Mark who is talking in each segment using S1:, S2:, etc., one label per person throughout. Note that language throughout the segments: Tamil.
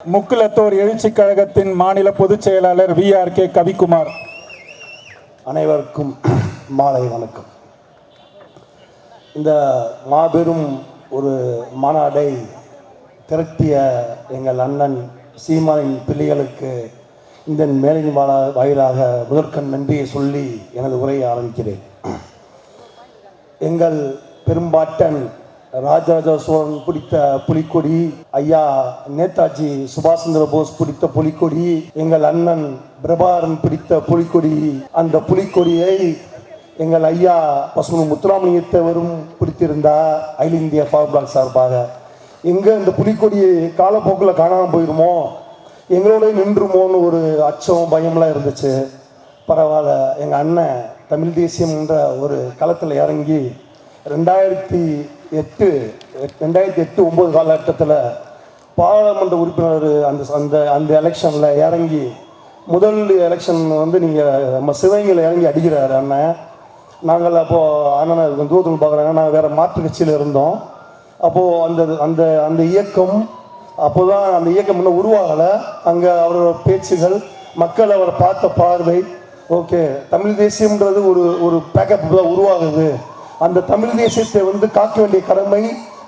S1: முக்குலத்தோர் எழுச்சி கழகத்தின் மாநில பொதுச் செயலாளர் VRK கவிக்குமார்.
S2: அனைவருக்கும் மாலை வணக்கம். இந்த மாபெரும் ஒரு மாநாடை திரட்டிய எங்கள் அண்ணன் சீமானின் பிள்ளைகளுக்கு இந்த மேலின் வாயிலாக முதற்கண் நன்றியை சொல்லி எனது உரையை ஆரம்பிக்கிறேன். எங்கள் பெரும்பாட்டன் ராஜராஜ சோழன் பிடித்த புலிக்கொடி, ஐயா நேதாஜி சுபாஷ் சந்திர போஸ் பிடித்த புலிக்கொடி, எங்கள் அண்ணன் பிரபாகரன் பிடித்த புலிக்கொடி, அந்த புலிக்கொடியை எங்கள் ஐயா பசுமன் முத்துராமலிங்கத்தேவரும் பிடித்திருந்தார். அகில இந்திய ஃபார் பிளாக் சார்பாக எங்கே இந்த புலிக்கொடியை காலப்போக்கில் காணாமல் போயிருமோ, எங்களோட நின்றுமோன்னு ஒரு அச்சம் பயம்லாம் இருந்துச்சு. பரவாயில்ல, எங்கள் அண்ணன் தமிழ் தேசியம் என்ற ஒரு களத்தில் இறங்கி 2008-9 காலகட்டத்தில் பாராளுமன்ற உறுப்பினர் அந்த எலெக்ஷனில் இறங்கி முதல் எலெக்ஷன் நீங்கள் நம்ம சிவகங்கையில் இறங்கி அடிக்கிறார் அண்ணன். நாங்கள் அப்போது அண்ணனை தூரத்தில் பார்க்குறாங்க, நாங்கள் வேறு மாற்று கட்சியில் இருந்தோம். அப்போது அந்த இயக்கம் அப்போ தான் அந்த இயக்கம் இன்னும் உருவாகலை. அங்கே அவரோட பேச்சுகள், மக்கள் அவரை பார்த்த பார்வை, ஓகே தமிழ் தேசியம்ன்றது ஒரு பேக்கப் தான் உருவாகுது. அந்த தமிழ் தேசியத்தை காக்க வேண்டிய கடமை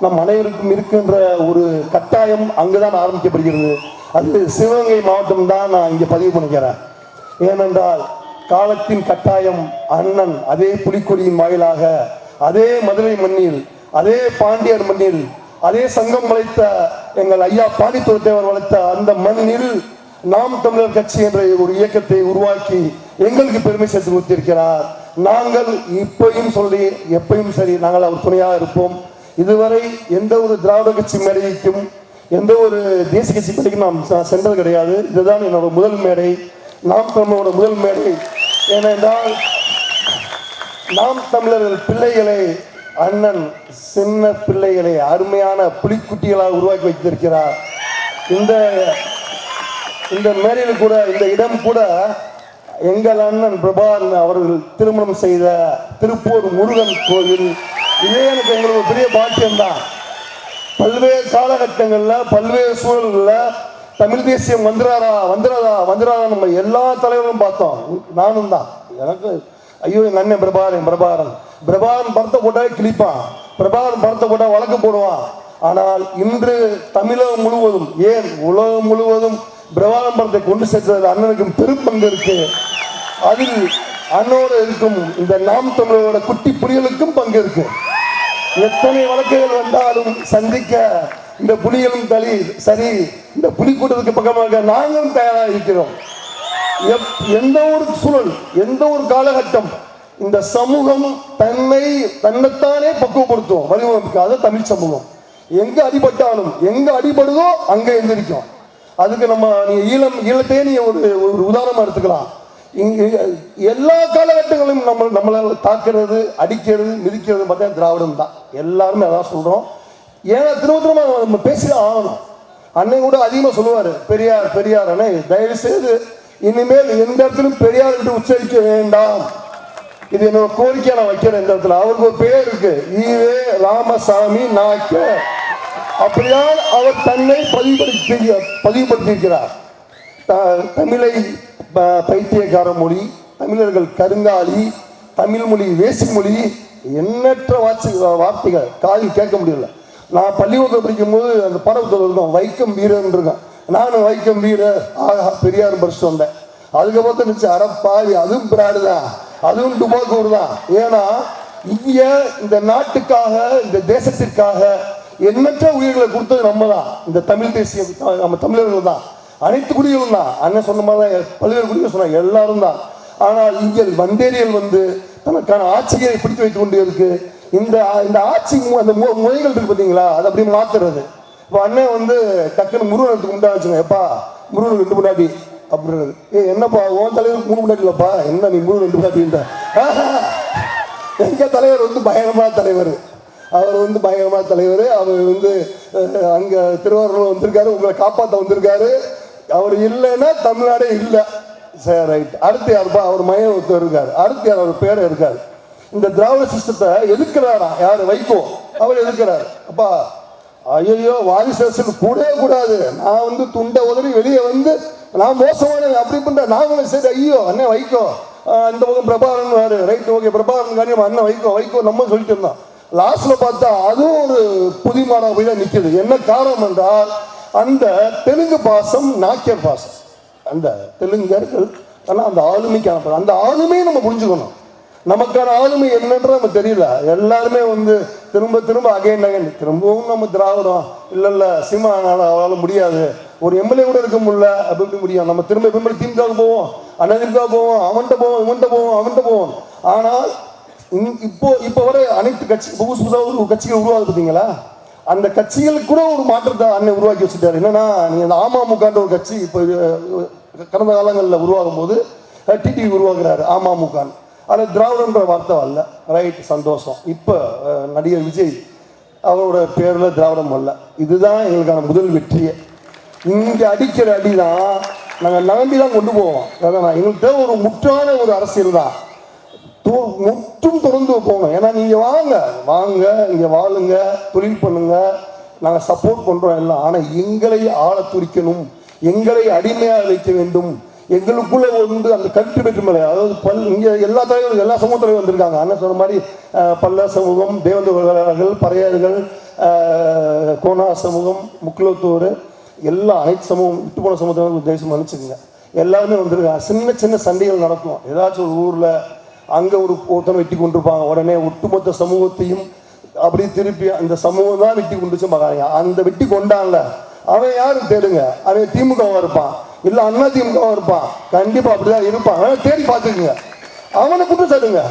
S2: நம் அனைவருக்கும் இருக்கின்ற ஒரு கட்டாயம் அங்கு தான் ஆரம்பிக்கப்படுகிறது. அது சிவகங்கை மாவட்டம் தான் நான் இங்கே பதிவு பண்ணிக்கிறேன். ஏனென்றால் காலத்தின் கட்டாயம் அண்ணன் அதே புலிக்கொடியின் வாயிலாக, அதே மதுரை மண்ணில், அதே பாண்டியர் மண்ணில், அதே சங்கம் வளைத்த எங்கள் ஐயா பாண்டித்துரைத்தேவர் வளைத்த அந்த மண்ணில் நாம் தமிழர் கட்சி என்ற ஒரு இயக்கத்தை உருவாக்கி எங்களுக்கு பெருமை சேர்த்து கொடுத்திருக்கிறார். நாங்கள் இப்பையும் சொல்லி எப்பையும் சரி நாங்கள் அவர் துணையாக இருப்போம். இதுவரை எந்த ஒரு திராவிட கட்சி மேடைக்கும் எந்த ஒரு தேசிய கட்சி மேடைக்கும் நாம் சென்றது கிடையாது. இதுதான் என்னோட முதல் மேடை, நாம் தமிழோட முதல் மேடை. ஏனென்றால் நாம் தமிழர்கள் பிள்ளைகளை, அண்ணன் சின்ன பிள்ளைகளை அருமையான புலிக்குட்டிகளாக உருவாக்கி வைத்திருக்கிறார். இந்த மேடையில் கூட, இந்த இடம் கூட எங்கள் அண்ணன் பிரபாகரன் அவர்கள் திருமணம் செய்த திருப்பூர் முருகன் கோவில். இதே எங்களுக்கு பெரிய பாக்கியம்தான். பல்வேறு காலகட்டங்களில் பல்வேறு சூழல்களில் தமிழ் தேசியம் வந்துடாதா நம்ம எல்லா தலைவர்களும் பார்த்தோம். நானும் தான். எனக்கு ஐயோ எங்கள் அண்ணன் பிரபாகரன் படத்தை போட்டாலே கிழிப்பான், பிரபாகரன் படத்தை போட்டால் வழக்கு போடுவான். ஆனால் இன்று தமிழகம் முழுவதும், ஏன் உலகம் முழுவதும் பிரபாகரன் படத்தை கொண்டு சேர்த்தது அண்ணனுக்கும் பெரும் பங்கு இருக்கு. அதில் அண்ணோடு இருக்கும் இந்த நாம் தமிழரோட குட்டி புலிகளுக்கும் பங்கு இருக்கு. எத்தனை வழக்குகள் வந்தாலும் சந்திக்க இந்த புலிகளும் சரி, இந்த புலி கூட்டத்துக்கு பக்கமாக நாங்களும் தயாராக இருக்கிறோம். எந்த ஒரு சூழல், எந்த ஒரு காலகட்டம் இந்த சமூகம் தன்னைத்தானே பக்குவப்படுத்தும், வடிவமைக்காத தமிழ் சமூகம் எங்க அடிபட்டாலும், எங்க அடிபடுதோ அங்க எந்திரிக்கும். அதுக்கு ஈழத்தையே நீ ஒரு உதாரணமா எடுத்துக்கலாம். எல்லா காலகட்டங்களையும் நம்மளை தாக்குறது, அடிக்கிறது, மிதிக்கிறது பார்த்தா திராவிடம் தான். எல்லாருமே அதான் சொல்றோம். ஏன்னா திரும்ப நம்ம பேசிதான் ஆகணும். அன்னை கூட அதிகமாக சொல்லுவார், பெரியார் அண்ணே தயவு செய்து இனிமேல் எந்த இடத்திலும் பெரியார் என்று உச்சரிக்க வேண்டாம். இது என்னோட கோரிக்கையை நான் வைக்கிறேன். இந்த இடத்துல அவருக்கு ஒரு பெயர் இருக்கு, ஈவே ராமசாமி நாய்க்க. அப்படியால் அவர் தன்னை பதிவுபடுத்தியிருக்கிறார். தமிழை பைத்தியக்கார மொழி, தமிழர்கள் கருங்காலி, தமிழ் மொழி வேசி மொழி, எண்ணற்ற வார்த்தைகள் காதில் கேட்க முடியல. நான் பள்ளிக்கூடத்தில் படிக்கும்போது அந்த படத்தில் இருக்கோம், வைக்கம் வீரன் இருக்கேன். நானும் வைக்கம் வீரர் பெரியார் படிச்சுட்டு வந்தேன். அதுக்கப்புறம் இருந்துச்சு அறப்பாவி, அதுவும் பிராடு தான், அதுவும் டுபாக்கூர் தான். ஏன்னா இங்க இந்த நாட்டுக்காக, இந்த தேசத்திற்காக எண்ணற்ற உயிர்களை கொடுத்தது நம்ம தான். இந்த தமிழ் தேசியம் நம்ம தமிழர்கள் தான், அனைத்து குடிகளும் தான். அண்ணன் சொன்ன மாதிரி தான் பல்வேறு குடிகள் சொன்னாங்க, எல்லாரும் தான். ஆனால் இங்கே வந்தேரியல் தனக்கான ஆட்சியை பிடித்து வைத்துக் கொண்டு இருக்கு. இந்த ஆட்சி அந்த முறைகள் இருக்கு பார்த்தீங்களா, அதை அப்படி மாத்துறது. இப்போ அண்ணன் டக்குன்னு முருகன் எடுத்து முண்டா வச்சுங்க, எப்பா முருகனுக்கு 2 முன்னாடி அப்படின்னு. என்னப்பா உன் தலைவருக்கு 3 முன்னாடி இல்லப்பா, என்ன நீ முருகன் 2 முன்னாடின்ற. எங்க தலைவர் பயங்கரமான தலைவர், அவர் பயங்கரமான தலைவர். அவர் அங்க திருவாரூர் வந்திருக்காரு, உங்களை காப்பாற்ற வந்திருக்காரு. அவர் இல்லைன்னா தமிழ்நாடே இல்லை. சரி ரைட். அடுத்து யாருப்பா, அவர் மையம் ஒருத்தர் இருக்காரு. அடுத்து யார், அவர் பேரை இருக்காரு. இந்த திராவிட சிஸ்டத்தை எதிர்க்கிறாரா யாரு, வைகோ. அவர் எதிர்க்கிறார். அப்பா ஐயோ வாரிசு அரசியல் கூடவே கூடாது. நான் வந்து துண்டை உதறி வெளியே வந்து நான் மோசமான அப்படி பண்ற நாங்களும் சரி ஐயோ அண்ணன் வைக்கோ, இந்த பக்கம் பிரபாகரன் வாரு ரைட் ஓகே பிரபாகரன் காரியம் அண்ணன் வைக்கோ நம்ம சொல்லிட்டு இருந்தோம். லாஸ்ட்ல பார்த்தா அதுவும் ஒரு புதிமான போய் தான் நிற்குது. என்ன காரணம் என்றால் அந்த தெலுங்கு பாசம் நாக்கியர் பாசம், அந்த தெலுங்கர்கள் ஆனால் அந்த ஆளுமைக்கான அந்த ஆளுமையை நம்ம புரிஞ்சுக்கணும். நமக்கான ஆளுமை என்னன்ற நம்ம தெரியல. எல்லாருமே வந்து திரும்ப அகைன் திரும்பவும் நம்ம திராவிடம் இல்லை சீமானால அவளால் முடியாது, ஒரு எம்எல்ஏ கூட இருக்க முடியல, அப்படி முடியும். நம்ம திரும்ப திமுக போவோம், அதிமுக போவோம், அவன்கிட்ட போவோம். ஆனால் இப்போ வர அனைத்து கட்சி புதுசாக ஒரு கட்சிகள் உருவாது பார்த்தீங்களா, அந்த கட்சிகளுக்கு கூட ஒரு மாற்றத்தை அண்ணன் உருவாக்கி வச்சுட்டாரு. என்னன்னா நீங்க அந்த அமமுகன்ற ஒரு கட்சி இப்போ கடந்த காலங்களில் உருவாகும் போது டிடிவி உருவாக்குறாரு அமமுக, அதில் திராவிடன்ற வார்த்தை வரல, ரைட் சந்தோஷம். இப்போ நடிகர் விஜய் அவரோட பேரில் திராவிடம் வரல. இதுதான் எங்களுக்கான முதல் வெற்றியே. இங்கே அடிக்கிற அடி தான் நாங்கள் நம்பி தான் கொண்டு போவோம். அதான் எங்கள்கிட்ட ஒரு முற்றான ஒரு அரசியல் தான், முற்றும் திறந்து போகணும். ஏன்னா நீங்கள் வாங்க இங்கே வாழுங்க, தொழில் பண்ணுங்க, நாங்கள் சப்போர்ட் பண்ணுறோம் எல்லாம். ஆனால் எங்களை ஆள துரிக்கணும், எங்களை அடிமையாக வைக்க வேண்டும். எங்களுக்குள்ள வந்து அந்த கருத்து வேற்றுமலை, அதாவது இங்கே எல்லா தலைவர்கள் எல்லா சமூக தலைவர் வந்திருக்காங்க. அண்ணன் சொன்ன மாதிரி பல்ல சமூகம், தேவந்தவர்கள், பறையர்கள், கோனா சமூகம், முக்குலத்தூர், எல்லா அனைத்து சமூகம் விட்டு போன சமூகத்தை தேசம் மன்னிச்சுக்குங்க, எல்லாருமே வந்திருக்காங்க. சின்ன சண்டைகள் நடக்கும் ஏதாச்சும் ஒரு ஊரில், அங்கே ஒருத்தனை வெட்டி கொண்டிருப்பாங்க, உடனே ஒட்டுமொத்த சமூகத்தையும் அப்படி திருப்பி அந்த சமூகம் தான் வெட்டி கொண்டுச்சு பார்க்காங்க. அந்த வெட்டி கொண்டான்ல அவன் யாரும் தேடுங்க, அவன் திமுகவா இருப்பான், இல்லை அண்ணா திமுகவா இருப்பான், கண்டிப்பாக அப்படிதான் இருப்பான். தேடி பார்த்துக்குங்க, அவனை குற்றம் சாட்டுங்க.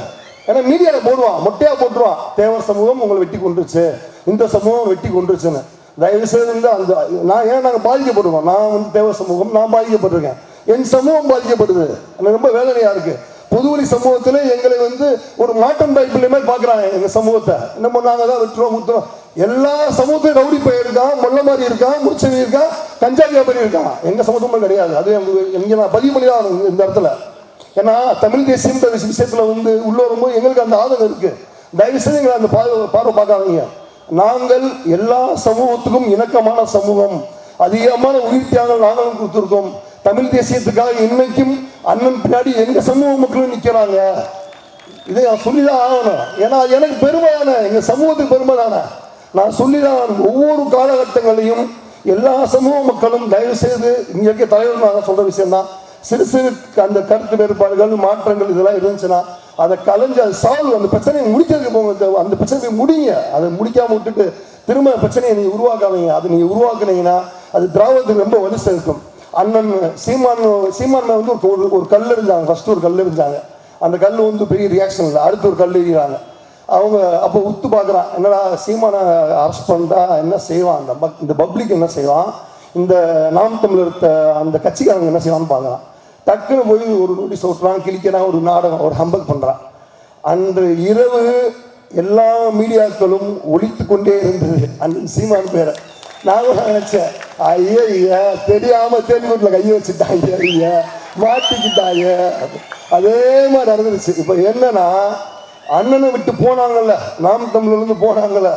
S2: ஏன்னா மீடியாவில் போடுவான், மொட்டையாக போட்டுருவான், தேவர் சமூகம் உங்களை வெட்டி கொண்டுருச்சு, இந்த சமூகம் வெட்டி கொண்டுருச்சுன்னு. தயவு செய்து வந்து அந்த நாங்கள் பாதிக்கப்பட்டிருக்கோம். நான் வந்து தேவர் சமூகம் நான் பாதிக்கப்பட்டிருக்கேன், என் சமூகம் பாதிக்கப்படுது. எனக்கு ரொம்ப வேதனையாக இருக்குது. பொதுவெளி சமூகத்தில் எங்களை வந்து ஒரு மாட்டம் டைப்பில் மாதிரி பார்க்குறாங்க எங்கள் சமூகத்தை. நம்ம நாங்கள் தான் விட்டுறோம் முத்துறோம். எல்லா சமூகத்தையும் ரவுடி பையன் இருக்கான், மொல்ல மாதிரி இருக்கான், முடிச்சவி இருக்கான், கஞ்சா வியாபாரி இருக்கான். எங்கள் சமூகமும் கிடையாது. அது எங்கே நான் பதிவு பண்ணி தான் இந்த இடத்துல. ஏன்னா தமிழ் தேசியம் விஷயத்தில் வந்து உள்ள வரும்போது எங்களுக்கு அந்த ஆதங்கம் இருக்குது. தயவுசெய்து எங்களை அந்த பார்வை பார்க்காதீங்க. நாங்கள் எல்லா சமூகத்துக்கும் இணக்கமான சமூகம், அதிகமான உயிர் தியாகங்கள் நாங்களும் கொடுத்துருக்கோம். தமிழ் தேசியத்துக்காக இன்னைக்கும் அண்ணன் பின்னாடி எங்க சமூக மக்களும் நிற்கிறாங்க. இதை நான் சொல்லிதான் ஆகணும். ஏன்னா எனக்கு பெருமை தானே, எங்க சமூகத்துக்கு பெருமை தானே, நான் சொல்லிதான். ஒவ்வொரு காலகட்டங்களையும் எல்லா சமூக மக்களும் தயவு செய்து இங்க இருக்க தலைவர் நாங்கள் சொல்ற விஷயம் தான், சிறு அந்த கருத்து வேறுபாடுகள் மாற்றங்கள் இதெல்லாம் இருந்துச்சுன்னா அதை கலைஞ்சு அது சால்வ், அந்த பிரச்சனையை முடிக்கிறதுக்கு போங்க. அந்த பிரச்சனையை முடிங்க, அதை முடிக்காம விட்டுட்டு திரும்ப பிரச்சனையை நீங்க உருவாக்காதீங்க. அதை நீங்க உருவாக்குனீங்கன்னா அது திராவிடத்துக்கு ரொம்ப வலி சேர்க்கும். அண்ணன் சீமான் வந்து ஒரு கல் இருந்தாங்க, ஃபர்ஸ்ட் ஒரு கல் இருந்தாங்க. அந்த கல் வந்து பெரிய ரியாக்ஷன் இல்லை, அடுத்து ஒரு கல் எறிகிறாங்க. அவங்க அப்போ உத்து பார்க்குறான், என்னடா சீமானை அரெஸ்ட் பண்ணிட்டா என்ன செய்வான், இந்த பப்ளிக் என்ன செய்வான், இந்த நாம் தமிழர் அந்த கட்சிக்காரங்க என்ன செய்வான்னு பார்க்குறான். டக்குன்னு போய் ஒரு நோட்டீஸ் ஓட்டுறான், கிழிக்கிறான், ஒரு நாடகம், ஒரு ஹம்பக் பண்ணுறான். அன்று இரவு எல்லா மீடியாக்களும் ஒழித்து கொண்டே இருந்தது அந்த சீமான் பேரை. நாங்களும் நினைச்சேன், ஐயா தெரியாம தேடி வீட்டில் கையை வச்சுட்டாங்க, ஐயா மாட்டிக்கிட்டாங்க. அதே மாதிரி நடந்துருச்சு. இப்போ என்னன்னா அண்ணனை விட்டு போனாங்கல்ல, நாம் தமிழ்லேருந்து போனாங்கல்ல,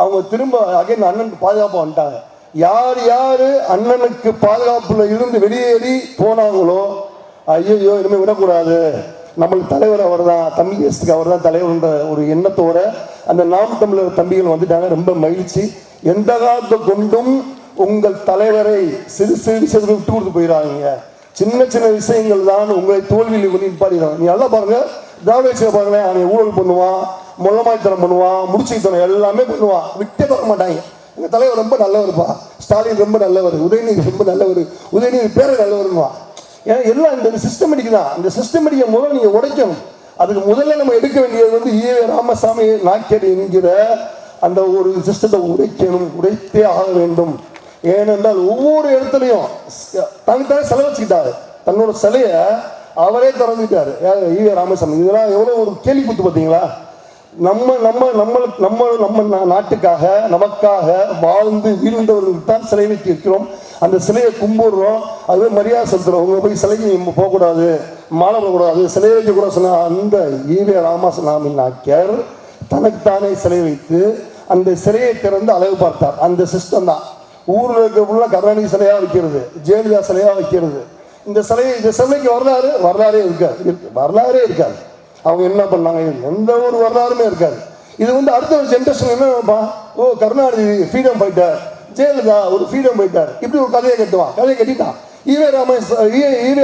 S2: அவங்க திரும்ப அகைன் அண்ணனுக்கு பாதுகாப்பாக வந்துட்டாங்க. யார் யார் அண்ணனுக்கு பாதுகாப்புல இருந்து வெளியேறி போனாங்களோ, ஐயோ இனிமேல் விடக்கூடாது, நம்மளுக்கு தலைவர் அவர் தான், தமிழ் தேசத்துக்கு அவர் தான் தலைவர்ன்ற ஒரு எண்ணத்தோட அந்த நாம் தமிழர் தம்பிகள் வந்துட்டாங்க. ரொம்ப மகிழ்ச்சி. எந்த காலத்தை கொண்டும் உங்கள் தலைவரை சிறு விஷயத்துக்கு விட்டு கொடுத்து போயிடாதீங்க. சின்ன விஷயங்கள் தான் உங்களை தோல்வியில் கொண்டு நிப்பாட்டிடுவாங்க. நீ நல்லா பாருங்க, திராவிட பாருங்களேன், அவன் ஊழல் பண்ணுவான், மொல்லமாய்த்தனம் பண்ணுவான், முடிச்சுத்தனம் எல்லாமே பண்ணுவான், விட்டே பார்க்க மாட்டாங்க. எங்கள் தலைவர் ரொம்ப நல்லவருப்பா, ஸ்டாலின் ரொம்ப நல்லவர், உதயநிதி ரொம்ப நல்லவர், உதயநிதி பேரை நல்லவருவான். ஏன்னா எல்லாம் இந்த சிஸ்டமேட்டிக் தான். இந்த சிஸ்டமேட்டிக்கை முதல்ல நீங்கள் உடைக்கணும். அதுக்கு முதல்ல நம்ம எடுக்க வேண்டியது வந்து ஈவே ராமசாமி நாயக்கர் என்கிற அந்த ஒரு சிஸ்டத்தை உடைத்தே ஆக வேண்டும். ஏனென்றால் ஒவ்வொரு இடத்துலையும் தனித்தானே செலவு வச்சுக்கிட்டாரு, தன்னோட சிலையை அவரே திறந்துட்டாரு ஈவே ராமசாமி. இதெல்லாம் எவ்வளோ ஒரு கேள்வி குத்து பார்த்தீங்களா? நம்ம நாட்டுக்காக நமக்காக வாழ்ந்து வீழ்ந்தவர்களுக்கு தான் சிலை வைத்து இருக்கிறோம். அந்த சிலையை கும்பிடுறோம், அதுவே மரியாதை செலுத்துறோம். உங்க போய் சிலைக்கு போகக்கூடாது, மாலை போடக்கூடாது, சிலை வைக்கக்கூடாது சொன்ன அந்த ஈவே ராமசாமி நாயக்கர் தனக்குத்தானே சிலை வைத்து அந்த சிலையை திறந்து அழகு பார்த்தார். அந்த சிஸ்டம் தான் ஊரில் இருக்க ஃபுல்லாக கருணாநிதி சிலையாக வைக்கிறது, ஜெயலலிதா சிலையாக வைக்கிறது. இந்த சிலைக்கு வரலாறே இருக்காது. அவங்க என்ன பண்ணாங்க, எந்த ஒரு வரலாறுமே இருக்காது. இது வந்து அடுத்த ஒரு ஜென்ரேஷன் என்ன நினைப்பா, ஓ கருணாநிதி ஃப்ரீடம் ஃபைட்டர், ஜெயலலிதா ஒரு ஃப்ரீடம் ஃபைட்டர், இப்படி ஒரு கதையை கட்டிட்டான். ஈவே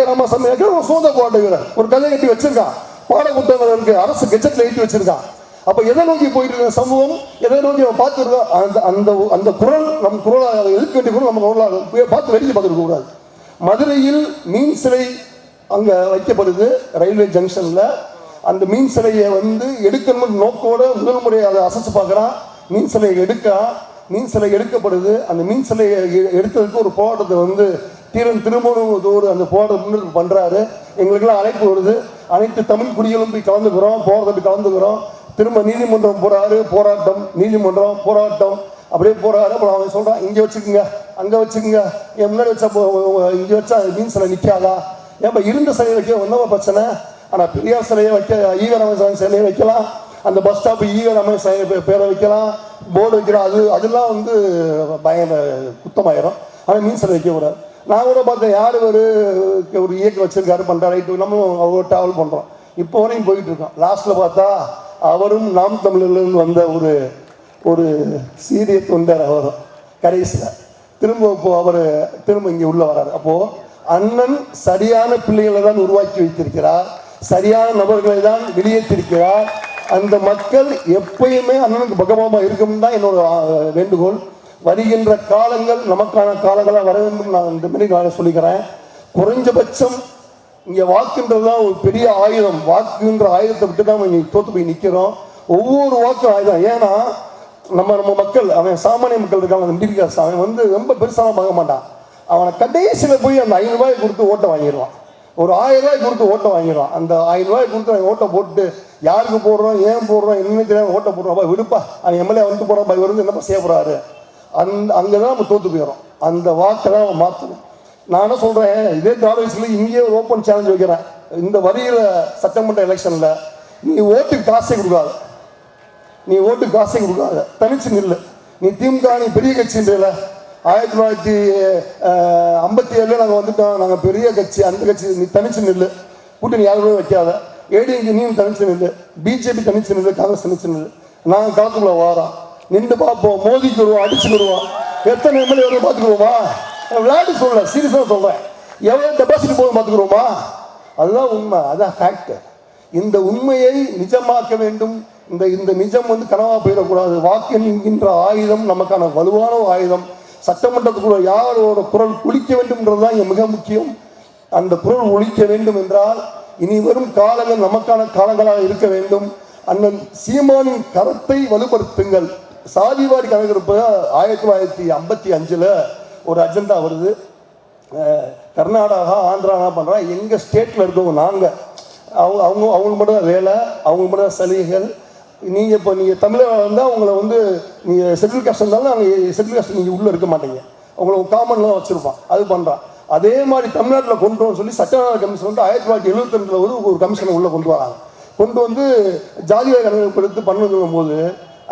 S2: ராமசாமி ஒரு சோத போராட்ட ஒரு கதையை கட்டி வச்சிருக்கான். பாட புத்தகங்கள் இருக்கு, அரசு கெஜெட்ல எழுதி வச்சிருக்கான். அப்ப எதை நோக்கி போயிட்டு இருக்க சமூகம், எதை நோக்கி நம்ம பார்த்துருக்கோம், அந்த குரல் நம் குரலாக எதிர்க்க வேண்டிய குரல் நம்ம குரலாக பார்த்து வெடிச்சு பார்த்துருக்க கூடாது. மதுரையில் மீன் சிலை அங்க வைக்கப்படுது ரயில்வே ஜங்ஷன்ல. அந்த மீன் சிலையை வந்து எடுக்கணும் நோக்கோட முதல் முறையை அதை அசைச்சு பார்க்குறான். மீன் சிலையை எடுக்கப்படுது. அந்த மீன் சிலையை எடுத்ததுக்கு ஒரு போராட்டத்தை வந்து திருமணத்தோடு அந்த போராட்டத்தை முன்னெடுப்பு பண்றாரு. எங்களுக்கெல்லாம் அழைப்பு வருது, அனைத்து தமிழ் குடிகளும் போய் கலந்துக்கிறோம். திரும்ப நீதிமன்றம் போறாரு, போராட்டம் அப்படியே போறாரு. அப்புறம் அவன் சொல்றான், இங்க வச்சுக்கோங்க, அங்க வச்சுக்கோங்க, என் முன்னாடி வச்சா இங்க வச்சா மீன் சிலை நிக்காதா, ஏன்பா இருந்த சிலையை வைக்க ஒன்றும் பிரச்சனை, ஆனா பெரியார் சிலையை வைக்க, ஈவே ராமசாமி சிலையை வைக்கலாம், அந்த பஸ் ஸ்டாப் ஈவே ராமசாமி பேரை வைக்கலாம், போர்டு வைக்கலாம், அதெல்லாம் வந்து பயங்கர குத்தமாயிரும். ஆனால் மீன் சிலை வைக்க கூடாது. நான் கூட பார்த்தேன், யார் ஒரு இயக்கம் வச்சிருக்காரு பண்றாரு, நம்மளும் அவர் டிராவல் பண்றோம், இப்போ வரையும் போயிட்டு இருக்கோம். லாஸ்ட்ல பார்த்தா அவரும் நாம் தமிழர்லேருந்து வந்த ஒரு சீரிய தொண்டர். அவரும் கடைசியில் திரும்ப இங்கே உள்ள வராரு. அப்போ அண்ணன் சரியான பிள்ளைகளை தான் உருவாக்கி வைத்திருக்கிறார், சரியான நபர்களை தான் வெளியேற்றிருக்கிறார். அந்த மக்கள் எப்பயுமே அண்ணனுக்கு பகவாமா இருக்கும் தான் என்னோட வேண்டுகோள். வருகின்ற காலங்கள் நமக்கான காலங்களாக வர வேண்டும். நான் இந்த மாதிரி நான் சொல்லிக்கிறேன். குறைஞ்சபட்சம் இங்கே வாக்குன்றது தான் ஒரு பெரிய ஆயுதம். வாக்குன்ற ஆயுதத்தை விட்டு தான் இங்கே தோற்று போய் நிற்கிறோம். ஒவ்வொரு வாக்கும் ஆயுதம். ஏன்னா நம்ம மக்கள், அவன் சாமானிய மக்கள் இருக்காங்க, அந்த மிடில் கிளாஸ், அவன் வந்து ரொம்ப பெருசாலாம் பார்க்க மாட்டான். அவனை கடைசியில் போய் அந்த 500 ரூபாய் கொடுத்து ஓட்டை வாங்கிடுவான். ஒரு 1000 ரூபாய் கொடுத்து ஓட்டை வாங்கிடுவான். அந்த 1000 ரூபாய் கொடுத்து அவன் ஓட்டை போட்டு யாருக்கு போடுறோம், ஏன் போடுறோம், இன்னும் தெரியாம ஓட்டை போடுறோம், விடுப்பா அவன் எம்எல்ஏ வந்துட்டு போகிறான், இவர் என்னப்பா செய்ய போகிறாரு, அங்கே தான் நம்ம தோற்று போயிடும். அந்த வாக்கை தான் அவன் மாற்றணும். நான் என்ன சொல்கிறேன், இதே காலேஜில் இங்கேயே ஒரு ஓப்பன் சேலஞ்ச் வைக்கிறேன். இந்த வருகிற சட்டமன்ற எலெக்ஷனில் நீ ஓட்டுக்கு காசே கொடுக்காத, தனிச்சு நில்லு. நீ திமுக, நீ பெரிய கட்சின்றல, 1957 நாங்கள் வந்துட்டோம், நாங்கள் பெரிய கட்சி, அந்த கட்சி, நீ தனிச்சு நில்லு. கூட்டணி யாருமே வைக்காத. ஏடிஎம்கே நீ தனிச்சு நில்லு, பிஜேபி தனிச்சு நில்லு, காங்கிரஸ் தனிச்சு நில்லு. நாங்கள் காலத்துக்குள்ள வாரோம், நின்று பார்ப்போம், மோதிக்கு வருவோம், அடிச்சு வருவோம், எத்தனை எம்எல்ஏ வருவோம் பார்த்துக்குருவோமா. விளையாட்டு சொல்ல, சீரியஸாக சொல்கிறேன். எவ்வளோ டெபாசிட் போதும் பார்த்துக்குருவோமா. அதுதான் உண்மை, அதுதான் ஃபேக்ட். இந்த உண்மையை நிஜமாக்க வேண்டும். இந்த நிஜம் வந்து கனவா போயிடக்கூடாது. வாக்கு என்கின்ற ஆயுதம் நமக்கான வலுவான ஆயுதம். சட்டமன்றத்துக்குள்ள யாரோட குரல் ஒலிக்க வேண்டும்ன்றது தான் இங்கே மிக முக்கியம். அந்த குரல் ஒலிக்க வேண்டும் என்றால் இனி வரும் காலங்கள் நமக்கான காலங்களாக இருக்க வேண்டும். அண்ணன் சீமானின் கரத்தை வலுப்படுத்துங்கள். சாதிவாரி கணக்கெடுப்பு 1955 ஒரு அஜெண்டா வருது. கர்நாடகா, ஆந்திரா என்ன பண்ணுறா, எங்கள் ஸ்டேட்டில் இருக்கவங்க நாங்கள் அவங்களுக்கு மட்டும் தான் வேலை, அவங்களுக்கு மட்டும் தான் சலுகைகள். நீங்கள் தமிழக இருந்தால் உங்களை வந்து நீங்கள் ஷெட்யூல் காஸ்ட் இருந்தாலும் நாங்கள் ஷெட்யூல் காஸ்ட் நீங்கள் உள்ளே இருக்க மாட்டீங்க, அவங்களை காமன்லாம் வச்சுருப்பான். அது பண்ணுறான். அதே மாதிரி தமிழ்நாட்டில் கொண்டு வர சொல்லி சட்டநாத கமிஷன் வந்து 1972 ஒரு கமிஷனை உள்ளே கொண்டு வராங்க. கொண்டு வந்து ஜாதிவாரி கணக்கெடுப்பு எடுத்து பண்ணும் போது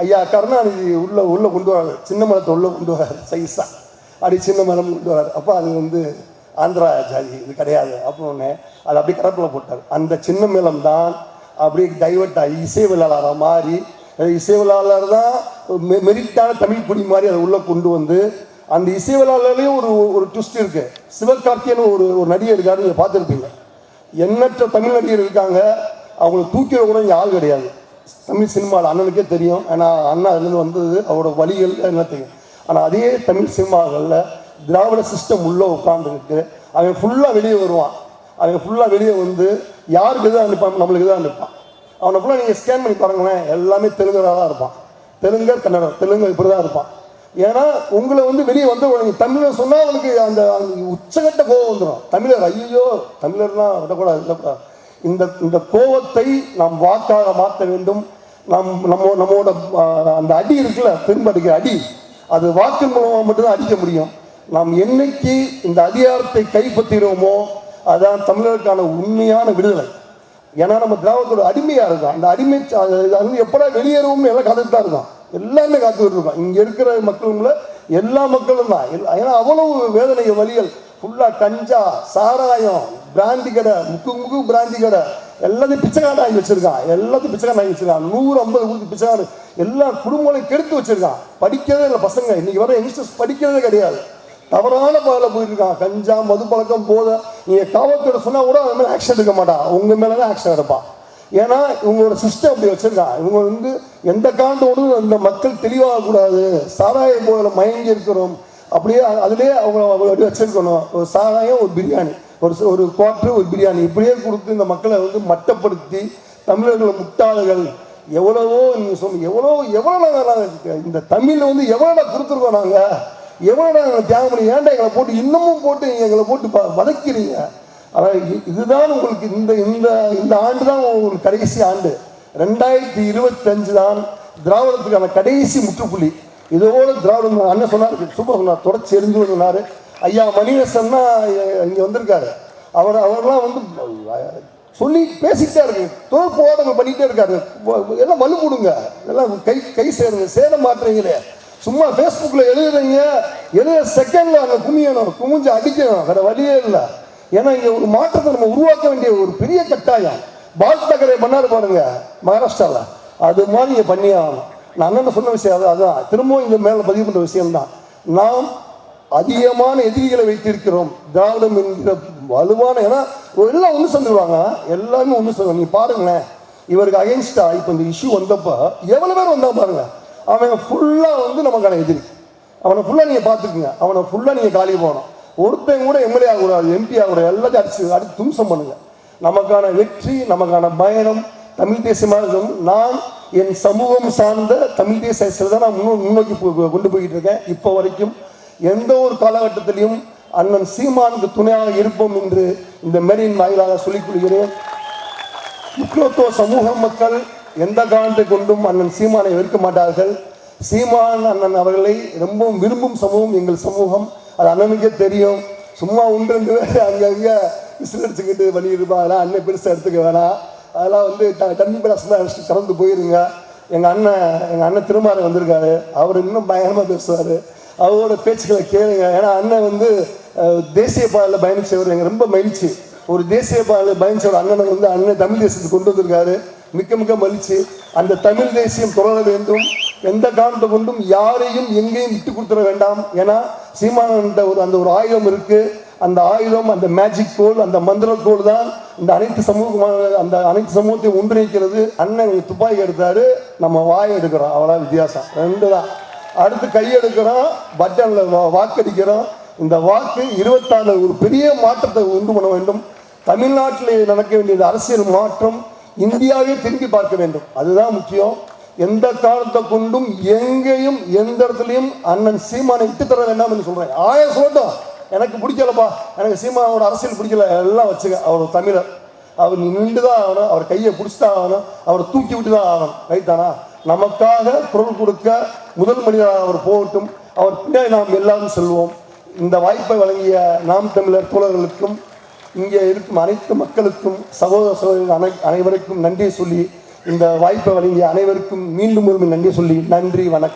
S2: ஐயா கருணாநிதி உள்ளே கொண்டு வராரு. சின்ன மரத்தை உள்ளே கொண்டு வராரு, சைஸா அப்படி சின்ன மரம் கொண்டு வராரு. அப்போ அது வந்து ஆந்திரா ஜாதி இது கிடையாது அப்படின்னு அதை அப்படியே கடப்பில் போட்டார். அந்த சின்ன மேளம் தான் அப்படியே டைவர்ட் ஆகி இசைவியலாளராக மாறி, இசைவியலாளர் தான் மெரிட்டான தமிழ் குடி மாதிரி அதை உள்ளே கொண்டு வந்து, அந்த இசைவியலாளர்லேயும் ஒரு ட்விஸ்ட் இருக்கு. சிவகார்த்தியன் ஒரு நடிகர் இருக்காரு, நீங்கள் பார்த்துருப்பீங்க. எண்ணற்ற தமிழ் நடிகர் இருக்காங்க, அவங்களை தூக்கிட கூட இங்கே ஆள் கிடையாது தமிழ் சினிமாவில். அண்ணனுக்கே தெரியும், ஏன்னா அண்ணா அதுலேருந்து வந்தது, அவரோட வழிகள் என்ன தெரியும். ஆனால் அதே தமிழ் சினிமாக்களில் திராவிட சிஸ்டம் உள்ளே உட்காந்துக்கிட்டு அவன் ஃபுல்லாக வெளியே வருவான். அவன் ஃபுல்லாக வெளியே வந்து யாருக்கு தான் அனுப்பான், நம்மளுக்கு தான் அனுப்பான். அவனை ஃபுல்லாக நீங்கள் ஸ்கேன் பண்ணி பாருங்களேன், எல்லாமே தெலுங்கராக தான் இருப்பான். தெலுங்கர், கன்னடம், தெலுங்கு இப்படி தான் இருப்பான். ஏன்னா உங்களை வந்து வெளியே வந்து நீங்கள் தமிழர் சொன்னால் அவனுக்கு அந்த உச்சகட்ட கோபம் வந்துடும். தமிழர், ஐயோ தமிழர்லாம் விடக்கூடாது. இந்த கோபத்தை நாம் வாக்காக மாற்ற வேண்டும். நம்மோட அந்த அடி இருக்குல்ல, திரும்ப அடிக்கிற அடி, அது வாக்கின் மூலமாக மட்டும்தான் அடிக்க முடியும். நாம் என்னைக்கு இந்த அதிகாரத்தை கைப்பற்றுகிறோமோ அதான் தமிழருக்கான உண்மையான விடுதலை. ஏன்னா நம்ம திராவிடத்தோட அடிமையாக இருக்கோம். அந்த அடிமை அது எப்படா வெளியேறுவோம்னு எல்லாம் கதைட்டு தான் இருக்கோம். எல்லாமே காத்துக்கிட்டு இருக்கோம். இங்க இருக்கிற மக்களுங்கள எல்லா மக்களும் தான். ஏன்னா அவ்வளவு வேதனை வழிகள் ஃபுல்லாக கஞ்சா, சாராயம், பிராந்தி கடை, முக்கு பிராந்தி கடை எல்லாத்தையும் பிச்சைக்காரன் ஆகி வச்சிருக்கான். எல்லாத்தையும் பிச்சைக்காரன் ஆகி வச்சிருக்கான். 150 கொடுத்து பிச்சைக்காரன் எல்லா குடும்பங்களையும் கெடுத்து வச்சிருக்கான். படிக்கிறதே இல்லை பசங்க. இன்னைக்கு வர யங்ஸ்டர்ஸ் படிக்கிறதே கிடையாது. தவறான பாதையில் போயிட்டு இருக்கான். கஞ்சா, மது பழக்கம், போதை. நீங்க காவல்துறை சொன்னா கூட அது மேலே ஆக்ஷன் எடுக்க மாட்டான். உங்க மேலதான் ஆக்ஷன் எடுப்பான். ஏன்னா இவங்களோட சிஸ்டம் அப்படி வச்சிருக்கான். இவங்க வந்து எந்த காரணத்தோடும் அந்த மக்கள் தெளிவாகக்கூடாது, சாராய போதில் மயங்கி இருக்கிறோம் அப்படியே அதுலேயே அவங்க வச்சிருக்கணும். ஒரு சாராயம், ஒரு பிரியாணி, ஒரு குவார்டர், ஒரு பிரியாணி இப்படியே கொடுத்து இந்த மக்களை வந்து மட்டப்படுத்தி தமிழர்களை முட்டாள்கள் எவ்வளவோ எவ்வளோ இந்த தமிழில் வந்து எவ்வளோ கொடுத்துருக்கோம். நாங்கள் எவ்வளோ நாங்கள் தியாகம் பண்ணி ஏன்டா எங்களை போட்டு இன்னமும் போட்டு எங்களை போட்டு வதக்கிறீங்க. ஆனால் இதுதான் உங்களுக்கு இந்த இந்த இந்த ஆண்டு தான் உங்களுக்கு கடைசி ஆண்டு. 2025 தான் திராவிடத்துக்கான கடைசி முற்றுப்புள்ளி. இதோட திராவிடம் அண்ணன் சொன்னார், சூப்பர் சொன்னார், தொடர்ச்சி எரிஞ்சு சொன்னார். ஐயா மணிவேசன்னா இங்கே வந்திருக்காரு. அவரெல்லாம் வந்து சொல்லி பேசிக்கிட்டே இருக்கு, தொழில் போராட்டங்கள் பண்ணிகிட்டே இருக்காரு. எல்லாம் வலு போடுங்க, எல்லாம் கை சேருங்க, சேர மாட்டுறீங்களே. சும்மா ஃபேஸ்புக்கில் எழுதுற செகண்டில் அங்கே குமியணும், குமிஞ்சு அடிக்கணும், வேறு வழியே இல்லை. ஏன்னா இங்கே ஒரு மாற்றத்தை நம்ம உருவாக்க வேண்டிய ஒரு பெரிய கட்டாயம். பால் தாக்கரே பண்ணாரு பாருங்க மகாராஷ்டிராவில், அது மாதிரி நீங்கள் பண்ணி ஆகணும். நான் அண்ணன் சொன்ன விஷயம் அதுதான் திரும்பவும் இங்கே மேலே பதிவு பண்ணுற விஷயம்தான். நாம் அதிகமான எதிரிகளை வைத்திருக்கிறோம். திராவிடம் என்கிற வலுவான, ஏன்னா எல்லாம் ஒன்று சொல்லிடுவாங்க, எல்லாமே ஒன்று சொல்லுவாங்க. நீ பாருங்களேன், இவருக்கு அகென்ஸ்டா இப்போ இந்த இஷ்யூ வந்தப்போ எவ்வளோ பேர் வந்தா பாருங்க. அவன் ஃபுல்லாக வந்து நமக்கான எதிரி. அவனை ஃபுல்லாக நீங்கள் பார்த்துக்குங்க, அவனை ஃபுல்லாக நீங்கள் காலி போகணும். ஒருத்தன் கூட எம்எல்ஏ ஆகக்கூடாது, எம்பி ஆகக்கூடாது, எல்லாத்தையும் அடித்து தும்சம் பண்ணுங்க. நமக்கான வெற்றி, நமக்கான பயணம் தமிழ் தேசியமாக இருக்கும். நான் என் சமூகம் சார்ந்த தமிழ் தேசிய அரசியல் தான் நான் முன்னோக்கி கொண்டு போய்கிட்டு இருக்கேன். இப்போ வரைக்கும் எந்த ஒரு காலகட்டத்திலையும் அண்ணன் சீமானுக்கு துணையாக இருப்போம் என்று இந்த மேடையின் வாயிலாக சொல்லிக் கொள்கிறேன். முக்கியத்துவ சமூக மக்கள் எந்த காரணத்தை கொண்டும் அண்ணன் சீமானை வெறுக்க மாட்டார்கள். சீமான் அண்ணன் அவர்களை ரொம்பவும் விரும்பும் சமூகம் எங்கள் சமூகம். அது அண்ணனுக்கே தெரியும். சும்மா 1-2 பேர் அங்கங்கே விசில் அடிச்சுக்கிட்டு பண்ணியிருப்பாங்க, அதெல்லாம் அண்ணன் பெருசாக எடுத்துக்க வேணாம். அதெல்லாம் வந்து தண்ணி பிராசமாக அடிச்சுட்டு கலந்து போயிருங்க. எங்கள் அண்ணன் திருமாறன் வந்திருக்காரு, அவர் இன்னும் பயங்கரமாக பேசுவார். அவரோட பேச்சுக்களை கேளுங்க. ஏன்னா அண்ணன் வந்து தேசிய பாதையில் பயணிச்சவர். எங்கள் ரொம்ப மகிழ்ச்சி. ஒரு தேசிய பாதையில் பயணிச்சவர் அண்ணனை வந்து அண்ணன் தமிழ் தேசியத்துக்கு கொண்டு வந்திருக்காரு. மிக்க மிக்க மகிழ்ச்சி. அந்த தமிழ் தேசியம் தொடர வேண்டும். எந்த காரணத்தை கொண்டும் யாரையும் எங்கேயும் விட்டு கொடுத்துட வேண்டாம். ஏன்னா சீமானன்ற அந்த ஒரு ஆயுதம் இருக்கு. அந்த ஆயுதம், அந்த மேஜிக் கோல், அந்த மந்திர கோல் தான் இந்த அனைத்து சமூகத்தையும் ஒன்றிணைக்கிறது. அண்ணன் துப்பாக்கி எடுத்தாரு, நம்ம வாயை எடுக்கிறோம், அவ்வளோ வித்தியாசம். 2 தான். அடுத்து கையெடுக்கிறோம், பட்டனில் வாக்களிக்கிறோம். இந்த வாக்கு 26 ஒரு பெரிய மாற்றத்தை உண்டு பண்ண வேண்டும். தமிழ்நாட்டில் நடக்க வேண்டியது அரசியல் மாற்றம். இந்தியாவே திரும்பி பார்க்க வேண்டும், அதுதான் முக்கியம். எந்த காரணத்தை கொண்டும் எங்கேயும் எந்த இடத்துலையும் அண்ணன் சீமானை விட்டு தர வேண்டாம் என்று சொல்றேன். சொல்லட்டும், எனக்கு பிடிக்கலப்பா, எனக்கு சீமானோட அரசியல் பிடிக்கல, எல்லாம் வச்சுக்க. அவர் தமிழர், அவர் நின்று தான் ஆகணும், அவர் கையை பிடிச்சிதான் ஆகணும், அவரை தூக்கி விட்டு தான் ஆகணும். ரைட்டானா? நமக்காக குரல் கொடுக்க முதல் மனிதராக அவர் போகட்டும். அவர் பின்னாடி நாம் எல்லாரும் செல்வோம். இந்த வாய்ப்பை வழங்கிய நாம் தமிழர் தோழர்களுக்கும் இங்கே இருக்கும் அனைத்து மக்களுக்கும் சகோதர சகோதரிகள் அனைவருக்கும் நன்றி சொல்லி, இந்த வாய்ப்பை வழங்கிய அனைவருக்கும் மீண்டும் ஒரு நன்றி சொல்லி, நன்றி, வணக்கம்.